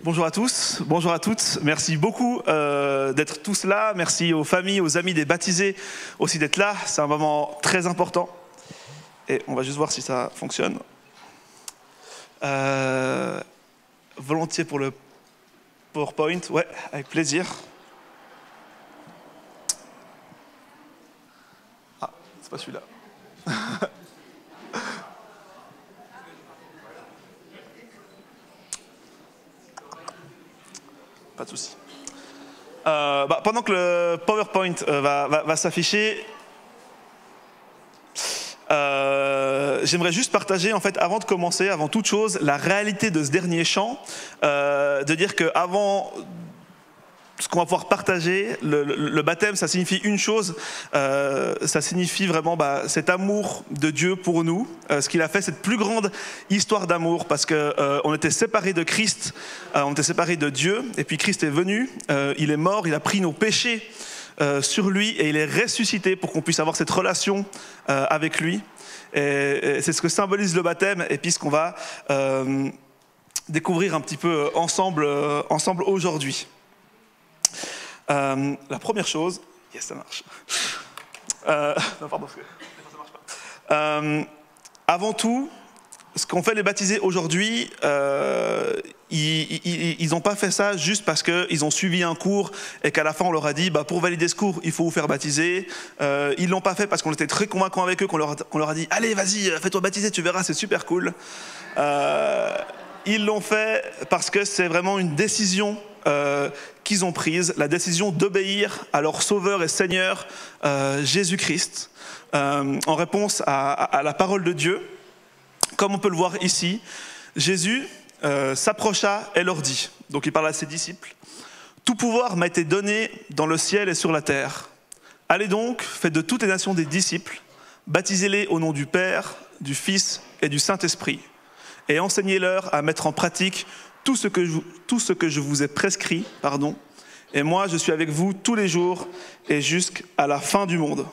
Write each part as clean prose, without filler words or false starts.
Bonjour à tous, bonjour à toutes. Merci beaucoup d'être tous là. Merci aux familles, aux amis des baptisés aussi d'être là. C'est un moment très important. Et on va juste voir si ça fonctionne. Volontiers pour le PowerPoint. Ouais, avec plaisir. Ah, c'est pas celui-là. Pas de souci. Pendant que le PowerPoint va s'afficher, j'aimerais juste partager, en fait, avant de commencer, avant toute chose, la réalité de ce dernier chant, de dire qu'avant ce qu'on va pouvoir partager, le baptême, ça signifie une chose, ça signifie vraiment cet amour de Dieu pour nous, ce qu'il a fait, cette plus grande histoire d'amour, parce qu'on était séparés de Christ, on était séparés de Dieu, et puis Christ est venu, il est mort, il a pris nos péchés sur lui, et il est ressuscité pour qu'on puisse avoir cette relation avec lui. Et c'est ce que symbolise le baptême, et puis ce qu'on va découvrir un petit peu ensemble aujourd'hui. La première chose, yes, ça marche. Non, pardon, ça marche pas. Avant tout, ce qu'ont fait les baptisés aujourd'hui, ils n'ont pas fait ça juste parce qu'ils ont suivi un cours et qu'à la fin on leur a dit pour valider ce cours il faut vous faire baptiser. Ils l'ont pas fait parce qu'on était très convaincants avec eux, qu'on leur a dit allez vas-y fais-toi baptiser, tu verras c'est super cool. Ils l'ont fait parce que c'est vraiment une décision qu'ils ont prise, la décision d'obéir à leur Sauveur et Seigneur Jésus-Christ, en réponse à la parole de Dieu. Comme on peut le voir ici, Jésus s'approcha et leur dit, donc il parle à ses disciples, « Tout pouvoir m'a été donné dans le ciel et sur la terre. Allez donc, faites de toutes les nations des disciples, baptisez-les au nom du Père, du Fils et du Saint-Esprit, et enseignez-leur à mettre en pratique tout ce que je vous ai prescrit, et moi je suis avec vous tous les jours et jusqu'à la fin du monde. »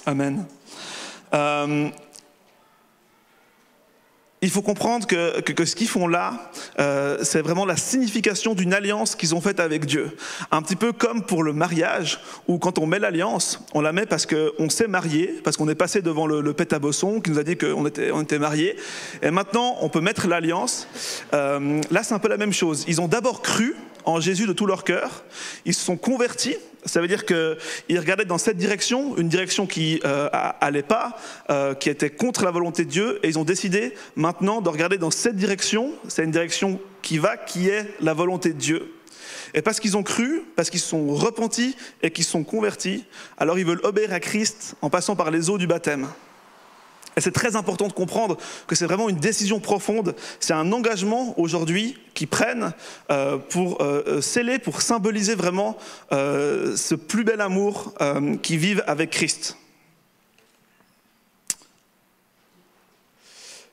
Amen. Il faut comprendre que ce qu'ils font là, c'est vraiment la signification d'une alliance qu'ils ont faite avec Dieu. Un petit peu comme pour le mariage, où quand on met l'alliance, on la met parce qu'on s'est marié, parce qu'on est passé devant le pétabosson qui nous a dit qu'on était mariés. Et maintenant, on peut mettre l'alliance. Là, c'est un peu la même chose. Ils ont d'abord cru en Jésus de tout leur cœur. Ils se sont convertis. Ça veut dire qu'ils regardaient dans cette direction, une direction qui allait pas, qui était contre la volonté de Dieu, et ils ont décidé maintenant de regarder dans cette direction, c'est une direction qui est la volonté de Dieu. Et parce qu'ils ont cru, parce qu'ils se sont repentis et qu'ils se sont convertis, alors ils veulent obéir à Christ en passant par les eaux du baptême. Et c'est très important de comprendre que c'est vraiment une décision profonde, c'est un engagement aujourd'hui qu'ils prennent pour sceller, pour symboliser vraiment ce plus bel amour qu'ils vivent avec Christ.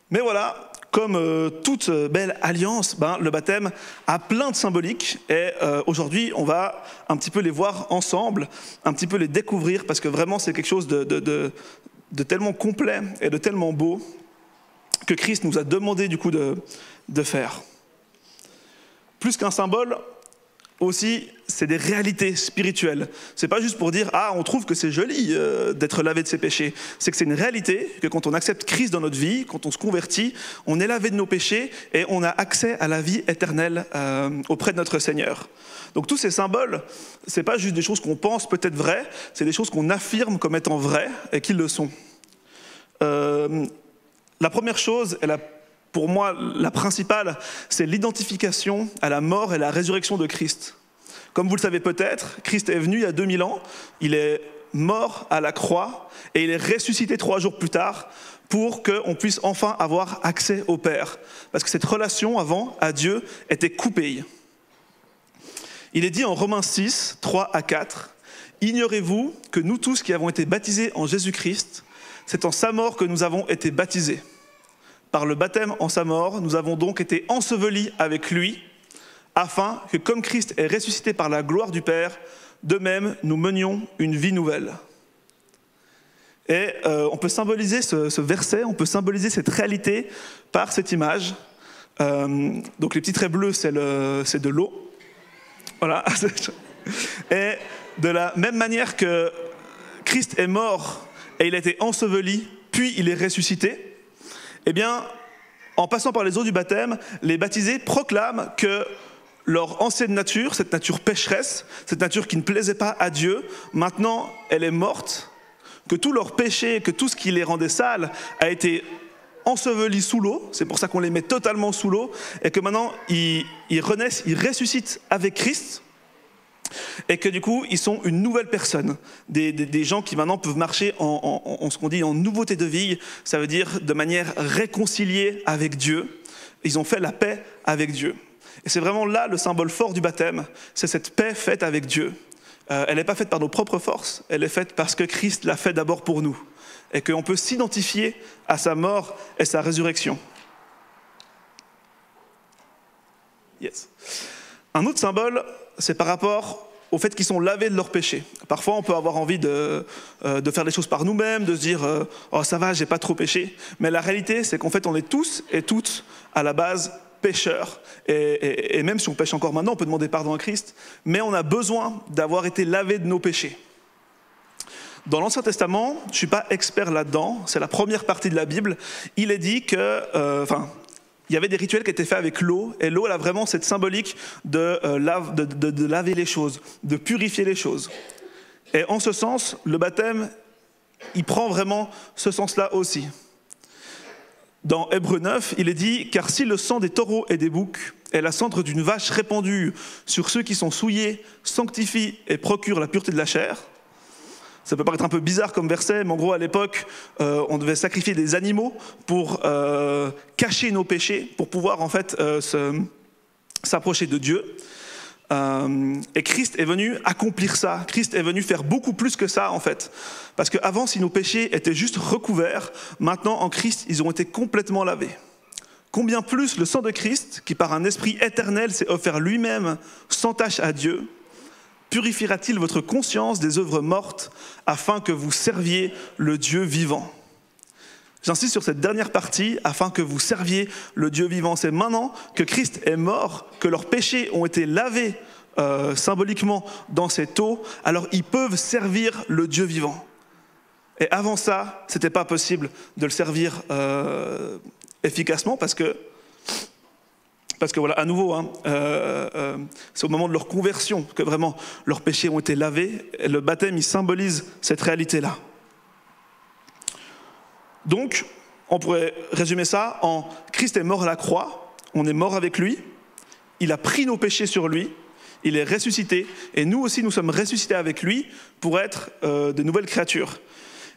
Mais voilà, comme toute belle alliance, le baptême a plein de symboliques et aujourd'hui on va un petit peu les voir ensemble, un petit peu les découvrir parce que vraiment c'est quelque chose de tellement complet et de tellement beau que Christ nous a demandé du coup de faire. Plus qu'un symbole, aussi, c'est des réalités spirituelles. C'est pas juste pour dire « Ah, on trouve que c'est joli d'être lavé de ses péchés ». C'est que c'est une réalité, que quand on accepte Christ dans notre vie, quand on se convertit, on est lavé de nos péchés et on a accès à la vie éternelle auprès de notre Seigneur. Donc tous ces symboles, c'est pas juste des choses qu'on pense peut-être vraies, c'est des choses qu'on affirme comme étant vraies et qu'ils le sont. La première chose, pour moi la principale, c'est l'identification à la mort et la résurrection de Christ. Comme vous le savez peut-être, Christ est venu il y a 2000 ans, il est mort à la croix et il est ressuscité 3 jours plus tard pour qu'on puisse enfin avoir accès au Père. Parce que cette relation avant à Dieu était coupée. Il est dit en Romains 6, 3 à 4, « Ignorez-vous que nous tous qui avons été baptisés en Jésus-Christ, c'est en sa mort que nous avons été baptisés. Par le baptême en sa mort, nous avons donc été ensevelis avec lui, afin que comme Christ est ressuscité par la gloire du Père, de même nous menions une vie nouvelle. » Et on peut symboliser ce verset, on peut symboliser cette réalité par cette image. Donc les petits traits bleus, c'est de l'eau. Voilà. Et de la même manière que Christ est mort et il a été enseveli, puis il est ressuscité, eh bien, en passant par les eaux du baptême, les baptisés proclament que leur ancienne nature, cette nature pécheresse, cette nature qui ne plaisait pas à Dieu, maintenant elle est morte, que tout leur péché, que tout ce qui les rendait sales a été enseveli sous l'eau, c'est pour ça qu'on les met totalement sous l'eau, et que maintenant ils renaissent, ils ressuscitent avec Christ, et que du coup ils sont une nouvelle personne, des gens qui maintenant peuvent marcher en ce qu'on dit en nouveauté de vie, ça veut dire de manière réconciliée avec Dieu, ils ont fait la paix avec Dieu. Et c'est vraiment là le symbole fort du baptême, c'est cette paix faite avec Dieu. Elle n'est pas faite par nos propres forces, elle est faite parce que Christ l'a fait d'abord pour nous, et qu'on peut s'identifier à sa mort et sa résurrection. Yes. Un autre symbole, c'est par rapport au fait qu'ils sont lavés de leurs péchés. Parfois, on peut avoir envie de faire les choses par nous-mêmes, de se dire « Oh, ça va, j'ai pas trop péché ». Mais la réalité, c'est qu'en fait, on est tous et toutes, à la base, pécheurs. Et même si on pêche encore maintenant, on peut demander pardon à Christ. Mais on a besoin d'avoir été lavés de nos péchés. Dans l'Ancien Testament, je ne suis pas expert là-dedans, c'est la première partie de la Bible, il est dit que... il y avait des rituels qui étaient faits avec l'eau, et l'eau, elle a vraiment cette symbolique de laver les choses, de purifier les choses. Et en ce sens, le baptême, il prend vraiment ce sens-là aussi. Dans Hébreux 9, il est dit « Car si le sang des taureaux et des boucs et la cendre d'une vache répandue sur ceux qui sont souillés sanctifie et procure la pureté de la chair », ça peut paraître un peu bizarre comme verset, mais en gros, à l'époque, on devait sacrifier des animaux pour cacher nos péchés, pour pouvoir en fait s'approcher de Dieu. Et Christ est venu accomplir ça. Christ est venu faire beaucoup plus que ça, en fait. Parce qu'avant, si nos péchés étaient juste recouverts, maintenant, en Christ, ils ont été complètement lavés. Combien plus le sang de Christ, qui par un esprit éternel s'est offert lui-même sans tache à Dieu, purifiera-t-il votre conscience des œuvres mortes afin que vous serviez le Dieu vivant? J'insiste sur cette dernière partie, afin que vous serviez le Dieu vivant. C'est maintenant que Christ est mort, que leurs péchés ont été lavés symboliquement dans cette eau, alors ils peuvent servir le Dieu vivant. Et avant ça, ce n'était pas possible de le servir efficacement parce que voilà, à nouveau, c'est au moment de leur conversion que vraiment leurs péchés ont été lavés. Et le baptême, il symbolise cette réalité-là. Donc, on pourrait résumer ça en Christ est mort à la croix, on est mort avec lui, il a pris nos péchés sur lui, il est ressuscité, et nous aussi, nous sommes ressuscités avec lui pour être de nouvelles créatures.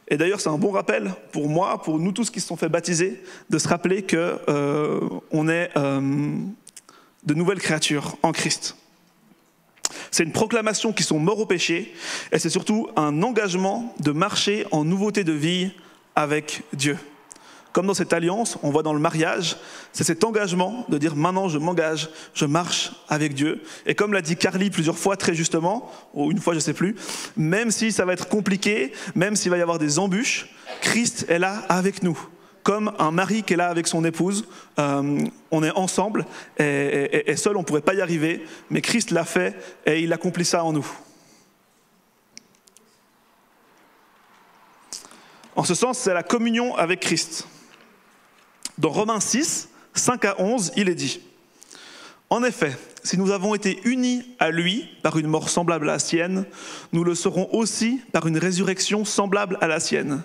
Et d'ailleurs, c'est un bon rappel pour moi, pour nous tous qui se sont fait baptiser, de se rappeler qu'on est de nouvelles créatures en Christ. C'est une proclamation qu'ils sont morts au péché, et c'est surtout un engagement de marcher en nouveauté de vie avec Dieu. Comme dans cette alliance, on voit dans le mariage, c'est cet engagement de dire maintenant je m'engage, je marche avec Dieu. Et comme l'a dit Carly plusieurs fois très justement, ou une fois je ne sais plus, même si ça va être compliqué, même s'il va y avoir des embûches, Christ est là avec nous. Comme un mari qui est là avec son épouse, on est ensemble et seul on ne pourrait pas y arriver, mais Christ l'a fait et il accomplit ça en nous. En ce sens, c'est la communion avec Christ. Dans Romains 6, 5 à 11, il est dit « En effet, si nous avons été unis à lui par une mort semblable à la sienne, nous le serons aussi par une résurrection semblable à la sienne. »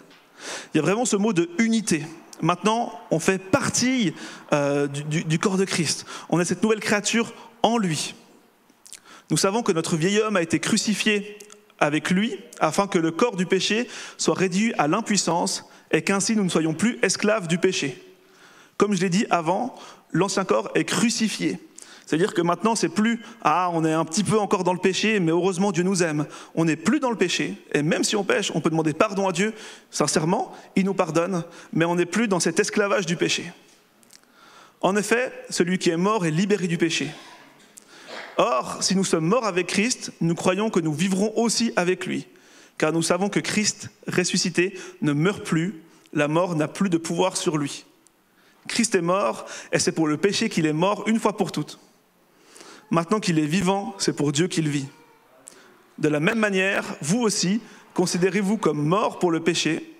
Il y a vraiment ce mot de unité. Maintenant, on fait partie du corps de Christ. On est cette nouvelle créature en lui. Nous savons que notre vieil homme a été crucifié avec lui, afin que le corps du péché soit réduit à l'impuissance et qu'ainsi nous ne soyons plus esclaves du péché. Comme je l'ai dit avant, l'ancien corps est crucifié. C'est-à-dire que maintenant, c'est plus « Ah, on est un petit peu encore dans le péché, mais heureusement, Dieu nous aime. » On n'est plus dans le péché, et même si on pêche, on peut demander pardon à Dieu. Sincèrement, il nous pardonne, mais on n'est plus dans cet esclavage du péché. En effet, celui qui est mort est libéré du péché. Or, si nous sommes morts avec Christ, nous croyons que nous vivrons aussi avec lui, car nous savons que Christ, ressuscité, ne meurt plus, la mort n'a plus de pouvoir sur lui. Christ est mort, et c'est pour le péché qu'il est mort une fois pour toutes. Maintenant qu'il est vivant, c'est pour Dieu qu'il vit. De la même manière, vous aussi, considérez-vous comme mort pour le péché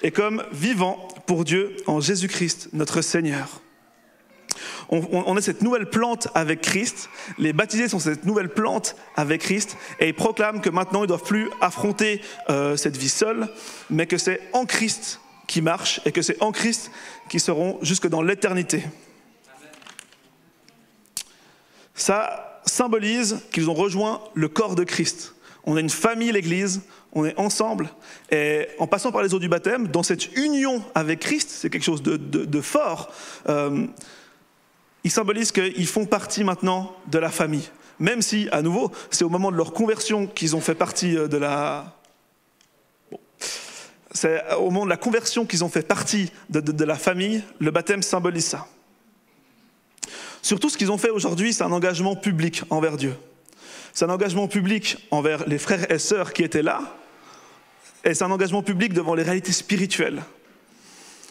et comme vivant pour Dieu en Jésus-Christ, notre Seigneur. On est cette nouvelle plante avec Christ, les baptisés sont cette nouvelle plante avec Christ, et ils proclament que maintenant ils ne doivent plus affronter cette vie seule, mais que c'est en Christ qui marchent et que c'est en Christ qu'ils seront jusque dans l'éternité. Ça symbolise qu'ils ont rejoint le corps de Christ. On est une famille, l'Église, on est ensemble, et en passant par les eaux du baptême, dans cette union avec Christ, c'est quelque chose de fort, ils symbolisent qu'ils font partie maintenant de la famille. Même si, à nouveau, c'est au moment de leur conversion qu'ils ont fait partie de la... C'est au moment de la conversion qu'ils ont fait partie de la famille, le baptême symbolise ça. Surtout, ce qu'ils ont fait aujourd'hui, c'est un engagement public envers Dieu. C'est un engagement public envers les frères et sœurs qui étaient là, et c'est un engagement public devant les réalités spirituelles.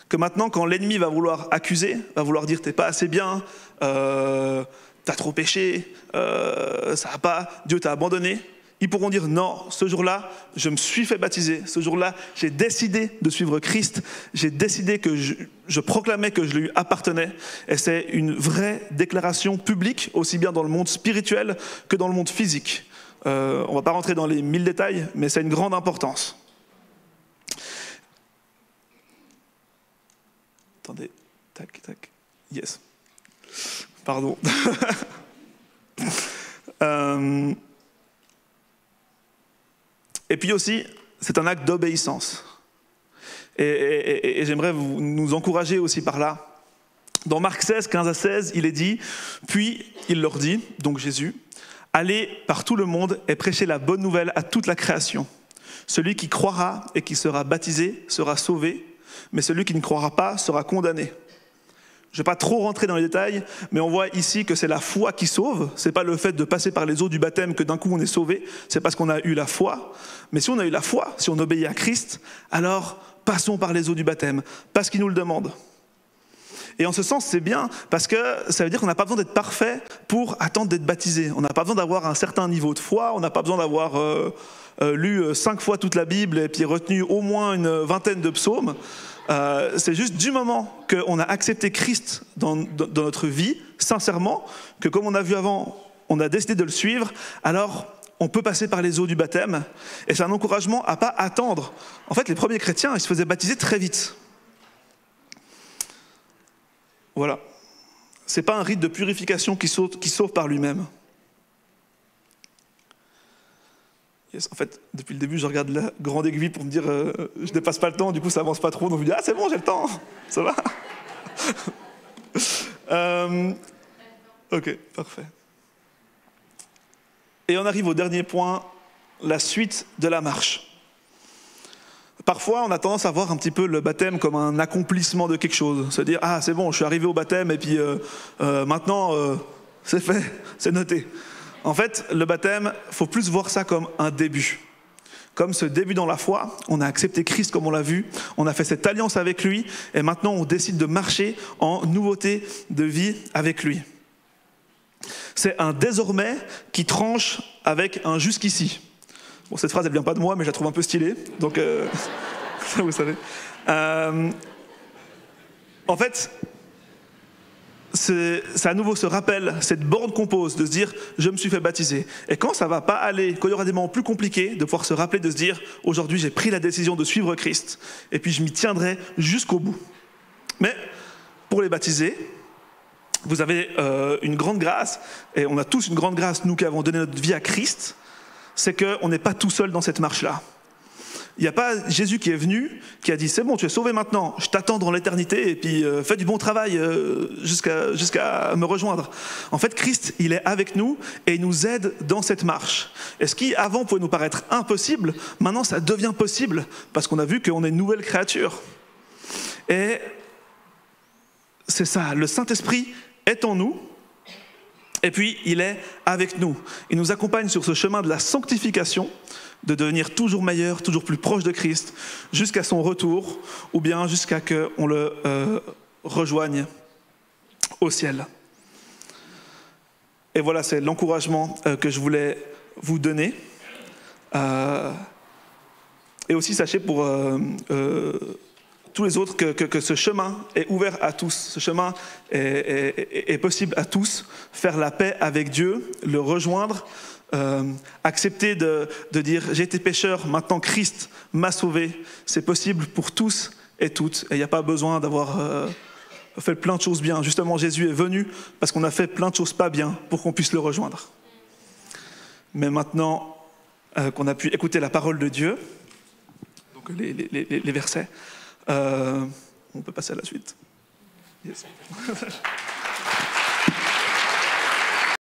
Que maintenant, quand l'ennemi va vouloir accuser, va vouloir dire « t'es pas assez bien, t'as trop péché, ça va pas, Dieu t'a abandonné », ils pourront dire « non, ce jour-là, je me suis fait baptiser, ce jour-là, j'ai décidé de suivre Christ, j'ai décidé que je proclamais que je lui appartenais ». Et c'est une vraie déclaration publique, aussi bien dans le monde spirituel que dans le monde physique. On ne va pas rentrer dans les 1000 détails, mais c'est une grande importance. Attendez, tac, tac, yes. Pardon. Et puis aussi, c'est un acte d'obéissance. Et j'aimerais nous encourager aussi par là. Dans Marc 16, 15 à 16, il est dit, puis il leur dit, donc Jésus, allez par tout le monde et prêchez la bonne nouvelle à toute la création. Celui qui croira et qui sera baptisé sera sauvé, mais celui qui ne croira pas sera condamné. Je ne vais pas trop rentrer dans les détails, mais on voit ici que c'est la foi qui sauve. Ce n'est pas le fait de passer par les eaux du baptême que d'un coup on est sauvé, c'est parce qu'on a eu la foi. Mais si on a eu la foi, si on obéit à Christ, alors passons par les eaux du baptême, parce qu'il nous le demande. Et en ce sens, c'est bien, parce que ça veut dire qu'on n'a pas besoin d'être parfait pour attendre d'être baptisé. On n'a pas besoin d'avoir un certain niveau de foi, on n'a pas besoin d'avoir lu 5 fois toute la Bible et puis retenu au moins une vingtaine de psaumes. C'est juste du moment qu'on a accepté Christ dans notre vie, sincèrement, que comme on a vu avant, on a décidé de le suivre, alors on peut passer par les eaux du baptême. Et c'est un encouragement à ne pas attendre. En fait, les premiers chrétiens, ils se faisaient baptiser très vite. Voilà. Ce n'est pas un rite de purification qui sauve par lui-même. Yes. En fait, depuis le début, je regarde la grande aiguille pour me dire je ne dépasse pas le temps, du coup ça avance pas trop, donc je me dis ah c'est bon, j'ai le temps, ça va. Ok, parfait. Et on arrive au dernier point, la suite de la marche. Parfois, on a tendance à voir un petit peu le baptême comme un accomplissement de quelque chose. Se dire ah c'est bon, je suis arrivé au baptême et puis maintenant c'est fait, c'est noté. En fait, le baptême, il faut plus voir ça comme un début. Comme ce début dans la foi, on a accepté Christ comme on l'a vu, on a fait cette alliance avec lui, et maintenant on décide de marcher en nouveauté de vie avec lui. C'est un désormais qui tranche avec un jusqu'ici. Bon, cette phrase, elle ne vient pas de moi, mais je la trouve un peu stylée, donc ça vous savez. En fait, c'est à nouveau ce rappel, cette borne qu'on pose, de se dire « je me suis fait baptiser ». Et quand ça ne va pas aller, quand il y aura des moments plus compliqués, de pouvoir se rappeler, de se dire « aujourd'hui j'ai pris la décision de suivre Christ, et puis je m'y tiendrai jusqu'au bout ». Mais pour les baptisés, vous avez une grande grâce, et on a tous une grande grâce, nous qui avons donné notre vie à Christ, c'est qu'on n'est pas tout seul dans cette marche-là. Il n'y a pas Jésus qui est venu, qui a dit « c'est bon, tu es sauvé maintenant, je t'attends dans l'éternité et puis fais du bon travail jusqu'à me rejoindre ». En fait, Christ, il est avec nous et il nous aide dans cette marche. Et ce qui, avant, pouvait nous paraître impossible, maintenant, ça devient possible parce qu'on a vu qu'on est une nouvelle créature. Et c'est ça, le Saint-Esprit est en nous. Et puis, il est avec nous. Il nous accompagne sur ce chemin de la sanctification, de devenir toujours meilleur, toujours plus proche de Christ, jusqu'à son retour, ou bien jusqu'à qu'on le rejoignent au ciel. Et voilà, c'est l'encouragement que je voulais vous donner. Et aussi, sachez pour tous les autres que ce chemin est ouvert à tous. Ce chemin est possible à tous. Faire la paix avec Dieu, le rejoindre, accepter de dire « j'ai été pécheur, maintenant Christ m'a sauvé ». C'est possible pour tous et toutes. Et il n'y a pas besoin d'avoir fait plein de choses bien. Justement, Jésus est venu parce qu'on a fait plein de choses pas bien pour qu'on puisse le rejoindre. Mais maintenant qu'on a pu écouter la parole de Dieu, donc les versets, on peut passer à la suite. Yes.